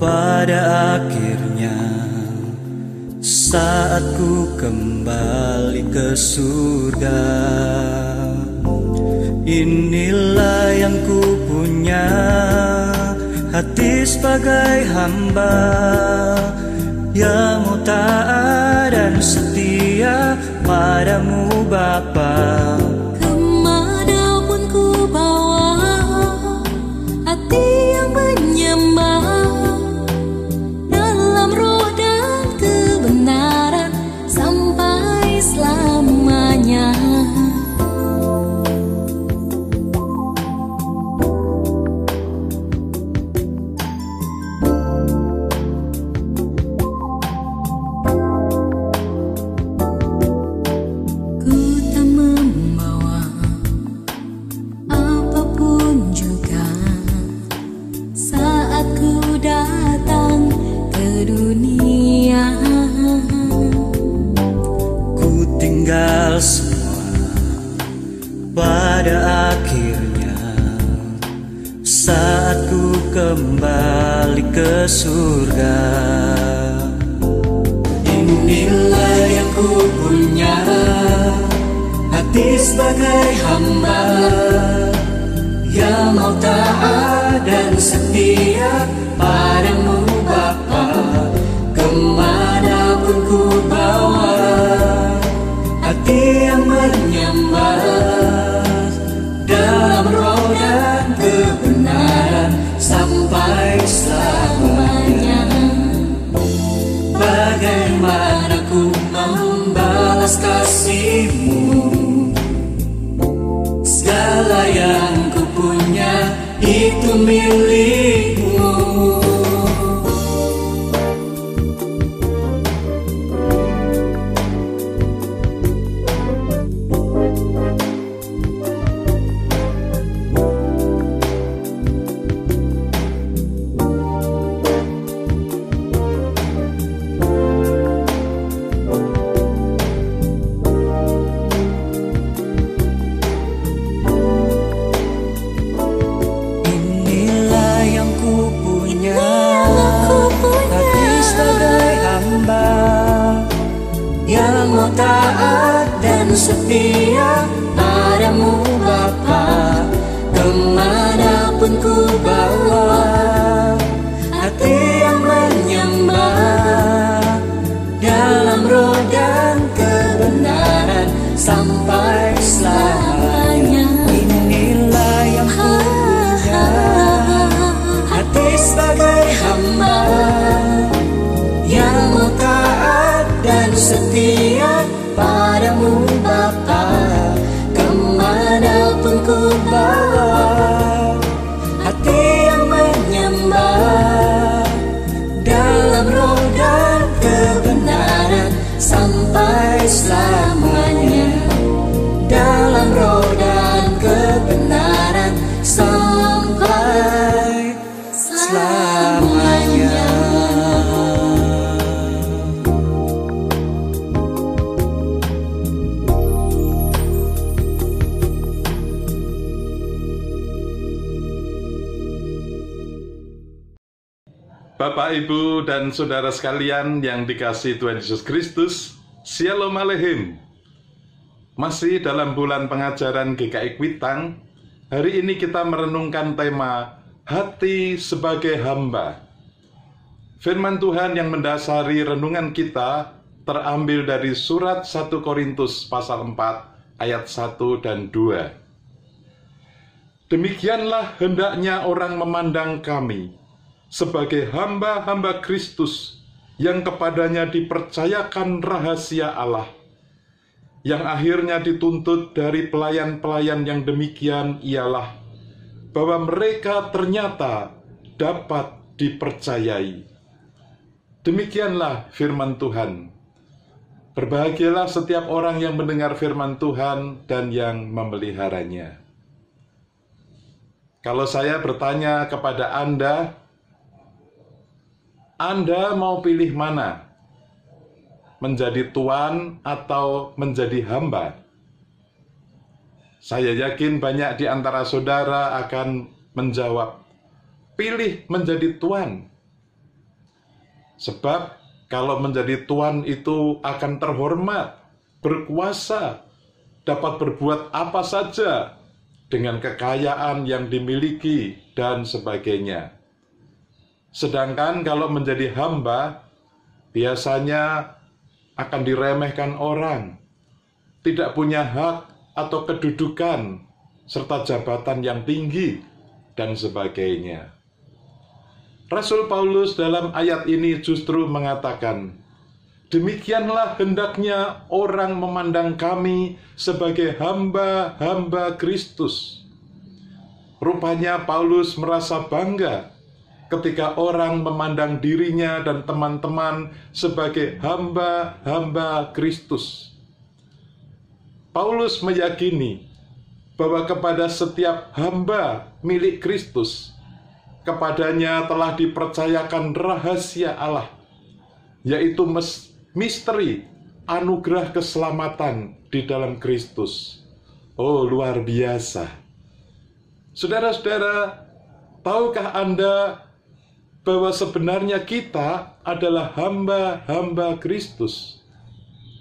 Pada akhirnya saat ku kembali ke surga, inilah yang ku punya, hati sebagai hamba yang mau taat dan setia padamu Bapa. Kemanapun ku bawa hati yang menyembah dalam roh dan kebenaran sampai selamanya. Pada akhirnya saat ku kembali ke surga, inilah yang ku punya, hati sebagai hamba yang mau taat dan setia padamu Bapa. Kemanapun ku bawa hati yang menyembah dalam roh dan kebenaran sampai selamanya. Bagaimana ku membalas kasih-Mu? Segala yang ku punya itu milik-Mu. Yang mau taat dan setia padamu Bapa. Kemanapun ku bawa hati yang menyembah dalam roh dan kebenaran sampai selamanya. Inilah yang ku punya, hati sebagai hamba yang mau taat dan setia padamu Bapa. Kemanapun ku bawa hati yang menyembah dalam roh dan kebenaran sampai selamanya. Dalam roh dan kebenaran sampai selamanya. Bapak, Ibu, dan saudara sekalian yang dikasihi Tuhan Yesus Kristus, Shalom Aleichem. Masih dalam bulan pengajaran GKI Kuitang, hari ini kita merenungkan tema hati sebagai hamba. Firman Tuhan yang mendasari renungan kita terambil dari surat 1 Korintus pasal 4 ayat 1 dan 2. Demikianlah hendaknya orang memandang kami sebagai hamba-hamba Kristus yang kepadanya dipercayakan rahasia Allah, yang akhirnya dituntut dari pelayan-pelayan yang demikian ialah bahwa mereka ternyata dapat dipercayai. Demikianlah firman Tuhan. Berbahagialah setiap orang yang mendengar firman Tuhan dan yang memeliharanya. Kalau saya bertanya kepada Anda mau pilih mana? Menjadi tuan atau menjadi hamba? Saya yakin banyak di antara saudara akan menjawab, pilih menjadi tuan. Sebab kalau menjadi tuan itu akan terhormat, berkuasa, dapat berbuat apa saja dengan kekayaan yang dimiliki dan sebagainya. Sedangkan kalau menjadi hamba, biasanya akan diremehkan orang, tidak punya hak atau kedudukan, serta jabatan yang tinggi, dan sebagainya. Rasul Paulus dalam ayat ini justru mengatakan, demikianlah hendaknya orang memandang kami sebagai hamba-hamba Kristus. Rupanya Paulus merasa bangga ketika orang memandang dirinya dan teman-teman sebagai hamba-hamba Kristus. Paulus meyakini bahwa kepada setiap hamba milik Kristus, kepadanya telah dipercayakan rahasia Allah, yaitu misteri anugerah keselamatan di dalam Kristus. Oh, luar biasa. Saudara-saudara, tahukah Anda bahwa sebenarnya kita adalah hamba-hamba Kristus?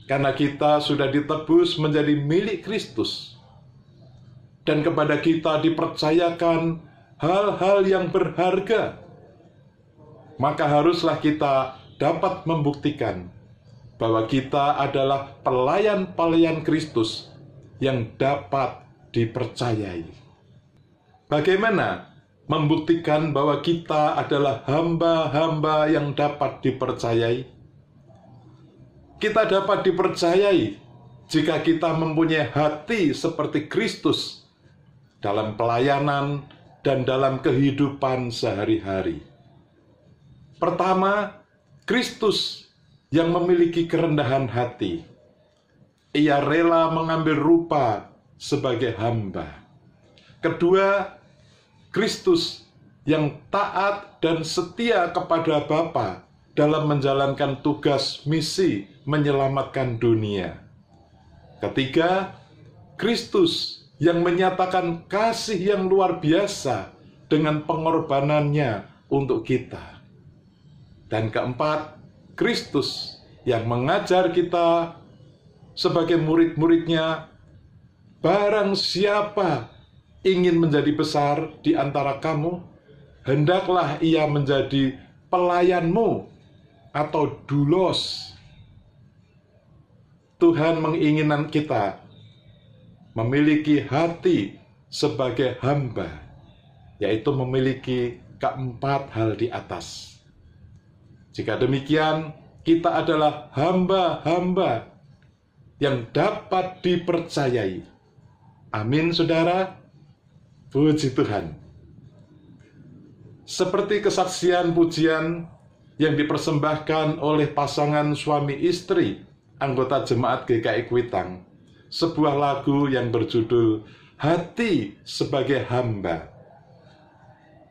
Karena kita sudah ditebus menjadi milik Kristus. Dan kepada kita dipercayakan hal-hal yang berharga. Maka haruslah kita dapat membuktikan bahwa kita adalah pelayan-pelayan Kristus yang dapat dipercayai. Bagaimana membuktikan bahwa kita adalah hamba-hamba yang dapat dipercayai? Kita dapat dipercayai jika kita mempunyai hati seperti Kristus dalam pelayanan dan dalam kehidupan sehari-hari. Pertama, Kristus yang memiliki kerendahan hati. Ia rela mengambil rupa sebagai hamba. Kedua, Kristus yang taat dan setia kepada Bapa dalam menjalankan tugas misi menyelamatkan dunia. Ketiga, Kristus yang menyatakan kasih yang luar biasa dengan pengorbanannya untuk kita. Dan keempat, Kristus yang mengajar kita sebagai murid-muridnya, barang siapa ingin menjadi besar di antara kamu, hendaklah ia menjadi pelayanmu atau doulos. Tuhan menginginkan kita memiliki hati sebagai hamba, yaitu memiliki keempat hal di atas. Jika demikian, kita adalah hamba-hamba yang dapat dipercayai. Amin, saudara. Puji Tuhan. Seperti kesaksian pujian yang dipersembahkan oleh pasangan suami istri anggota jemaat GKI Kuitang, sebuah lagu yang berjudul Hati Sebagai Hamba.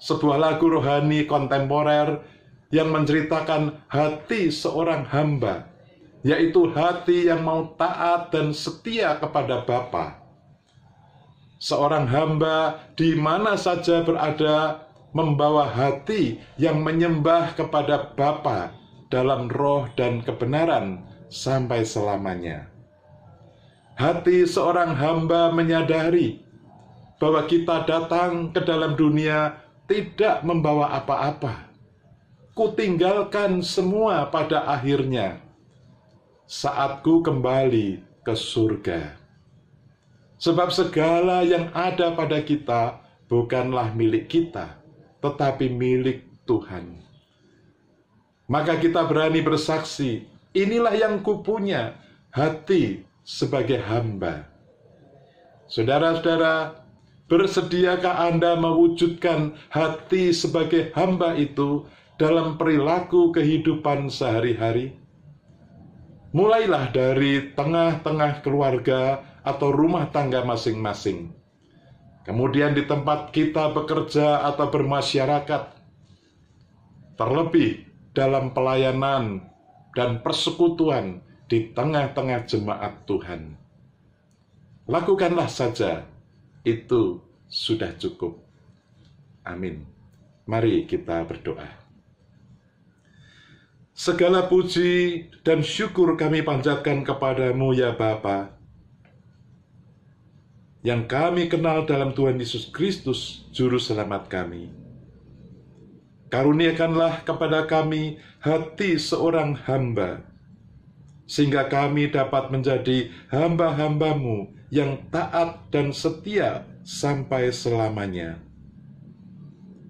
Sebuah lagu rohani kontemporer yang menceritakan hati seorang hamba, yaitu hati yang mau taat dan setia kepada Bapa. Seorang hamba di mana saja berada membawa hati yang menyembah kepada Bapa dalam roh dan kebenaran sampai selamanya. Hati seorang hamba menyadari bahwa kita datang ke dalam dunia tidak membawa apa-apa. Kutinggalkan semua pada akhirnya saat ku kembali ke surga. Sebab segala yang ada pada kita bukanlah milik kita, tetapi milik Tuhan. Maka kita berani bersaksi, inilah yang kupunya, hati sebagai hamba. Saudara-saudara, bersediakah Anda mewujudkan hati sebagai hamba itu dalam perilaku kehidupan sehari-hari? Mulailah dari tengah-tengah keluarga atau rumah tangga masing-masing. Kemudian di tempat kita bekerja atau bermasyarakat. Terlebih dalam pelayanan dan persekutuan di tengah-tengah jemaat Tuhan. Lakukanlah saja, itu sudah cukup. Amin. Mari kita berdoa. Segala puji dan syukur kami panjatkan kepadamu ya Bapa, yang kami kenal dalam Tuhan Yesus Kristus, Juru Selamat kami. Karuniakanlah kepada kami hati seorang hamba, sehingga kami dapat menjadi hamba-hambamu yang taat dan setia sampai selamanya.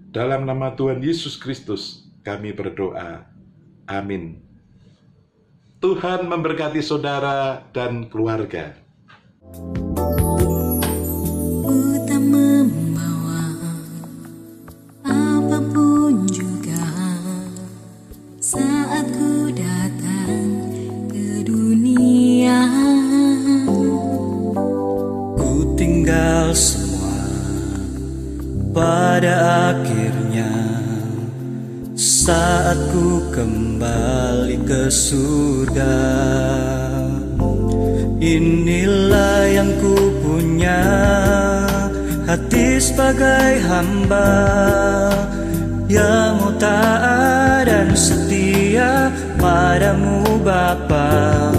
Dalam nama Tuhan Yesus Kristus kami berdoa. Amin. Tuhan memberkati saudara dan keluarga. Ku tak membawa apapun juga saat ku datang ke dunia. Ku tinggal semua pada akhirnya saat ku kembali ke surga. Inilah yang ku punya, hati sebagai hamba yang mau taat dan setia padamu Bapa.